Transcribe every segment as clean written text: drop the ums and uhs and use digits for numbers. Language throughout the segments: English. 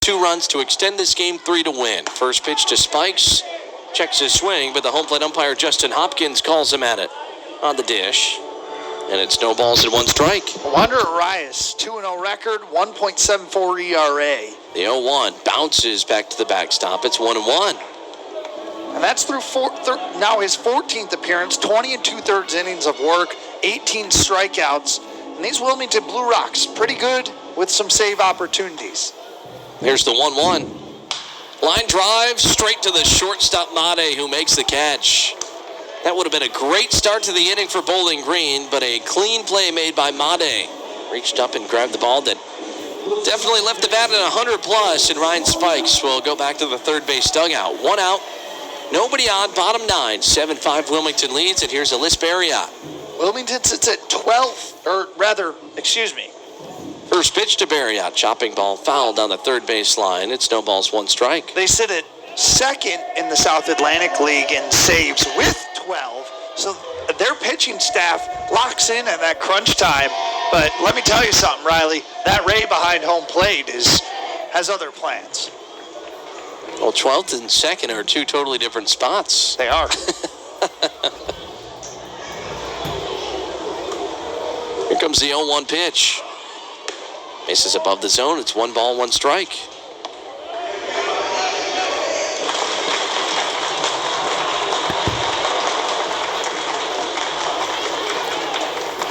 2 runs to extend this game 3 to win. First pitch to Spikes. Checks his swing, but the home plate umpire, Justin Hopkins, calls him at it on the dish. And it's no balls and 1 strike. Wander Arias, 2-0 record, 1.74 ERA. The 0-1 bounces back to the backstop. It's 1-1. And that's through now his 14th appearance, 20 2/3 innings of work, 18 strikeouts. And these Wilmington Blue Rocks, pretty good with some save opportunities. Here's the 1-1. Line drive straight to the shortstop, Made, who makes the catch. That would have been a great start to the inning for Bowling Green, but a clean play made by Made. Reached up and grabbed the ball that definitely left the bat at 100 plus, and Ryan Spikes will go back to the third base dugout. 1 out, nobody on, bottom 9, 7-5 Wilmington leads, and here's Wander Arias. Wilmington sits at 12th, or rather, excuse me. First pitch to Arias, chopping ball fouled down the third base line. It's no balls, 1 strike. They sit at second in the South Atlantic League in saves with 12. So their pitching staff locks in at that crunch time. But let me tell you something, Riley. That Ray behind home plate has other plans. Well, 12th and second are 2 totally different spots. They are. Here comes the 0-1 pitch. Misses above the zone. It's 1 ball, 1 strike.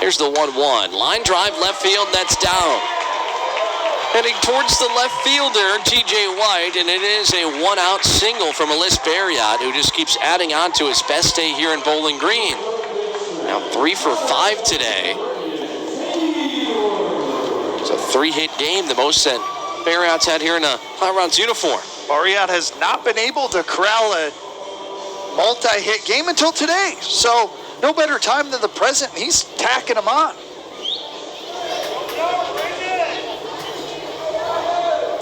Here's the 1-1. Line drive left field. That's down. Heading towards the left fielder, T.J. White, and it is a 1-out single from Wander Arias, who just keeps adding on to his best day here in Bowling Green. Now 3 for 5 today. It's a 3-hit game, the most that Arias had here in a Hot Rods uniform. Arias has not been able to corral a multi-hit game until today. So no better time than the present. He's tacking them on.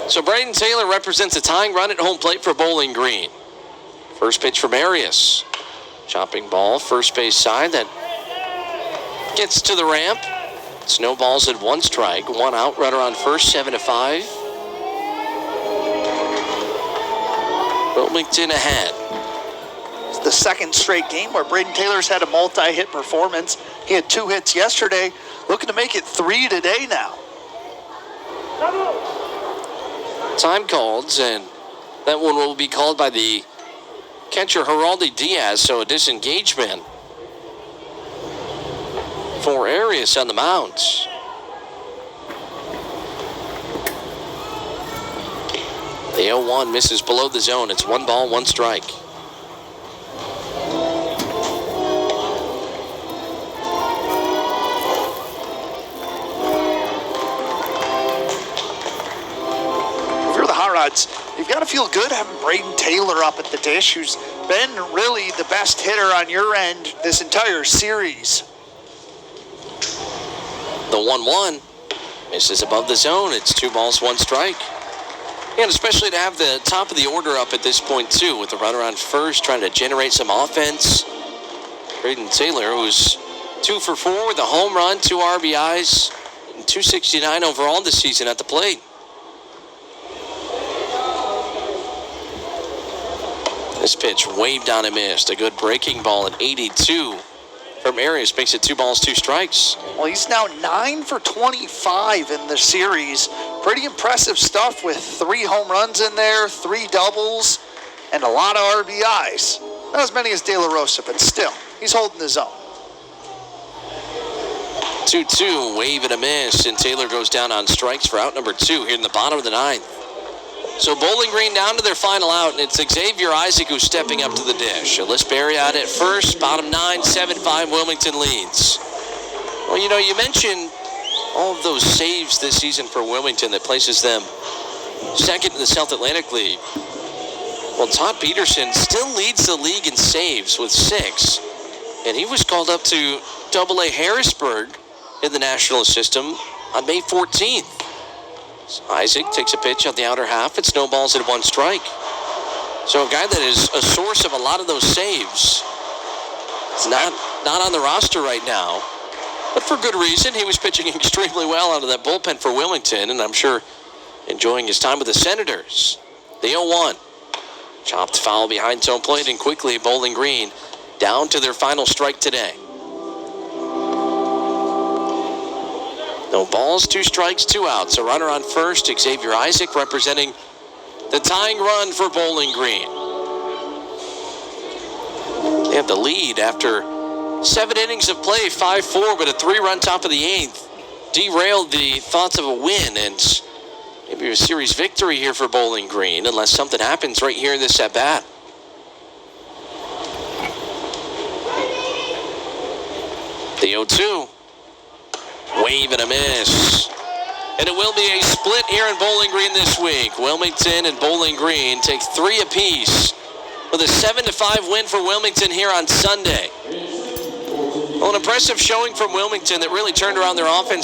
So Braden Taylor represents a tying run at home plate for Bowling Green. First pitch from Arias. Chopping ball, first base side that gets to the ramp. It's no balls and 1 strike. 1 out, runner on first, 7-5. Wilmington ahead. It's the second straight game where Braden Taylor's had a multi-hit performance. He had 2 hits yesterday, looking to make it 3 today now. Time called, and that one will be called by the catcher Geraldo Diaz, so a disengagement for Arias on the mound. The 0-1 misses below the zone. It's 1 ball, 1 strike. If you're the Hot Rods, you've got to feel good having Braden Taylor up at the dish, who's been really the best hitter on your end this entire series. The 1-1 misses above the zone. It's 2 balls, 1 strike. And especially to have the top of the order up at this point, too, with the runner on first, trying to generate some offense. Braden Taylor, who's 2 for 4 with a home run, 2 RBIs, and 269 overall this season at the plate. This pitch waved on and missed. A good breaking ball at 82 from Arias makes it 2 balls, 2 strikes. Well, he's now 9 for 25 in the series. Pretty impressive stuff with 3 home runs in there, 3 doubles, and a lot of RBIs. Not as many as De La Rosa, but still, he's holding his own. 2-2, wave and a miss, and Taylor goes down on strikes for out number 2 here in the bottom of the 9th. So Bowling Green down to their final out, and it's Xavier Isaac who's stepping up to the dish. Wander Arias at first, bottom 9, 7-5 Wilmington leads. Well, you know, you mentioned all of those saves this season for Wilmington that places them second in the South Atlantic League. Well, Todd Peterson still leads the league in saves with 6, and he was called up to AA Harrisburg in the national system on May 14th. Isaac takes a pitch on the outer half. It's no balls and 1 strike. So a guy that is a source of a lot of those saves is not on the roster right now. But for good reason. He was pitching extremely well out of that bullpen for Wilmington, and I'm sure enjoying his time with the Senators. The 0-1. Chopped foul behind home plate, and quickly Bowling Green down to their final strike today. No balls, 2 strikes, 2 outs. A runner on first, Xavier Isaac representing the tying run for Bowling Green. They have the lead after 7 innings of play, 5-4, but a 3-run top of the 8th derailed the thoughts of a win and maybe a series victory here for Bowling Green, unless something happens right here in this at-bat. The 0-2. Wave and a miss. And it will be a split here in Bowling Green this week. Wilmington and Bowling Green take 3 apiece with a 7-5 win for Wilmington here on Sunday. Well, an impressive showing from Wilmington that really turned around their offense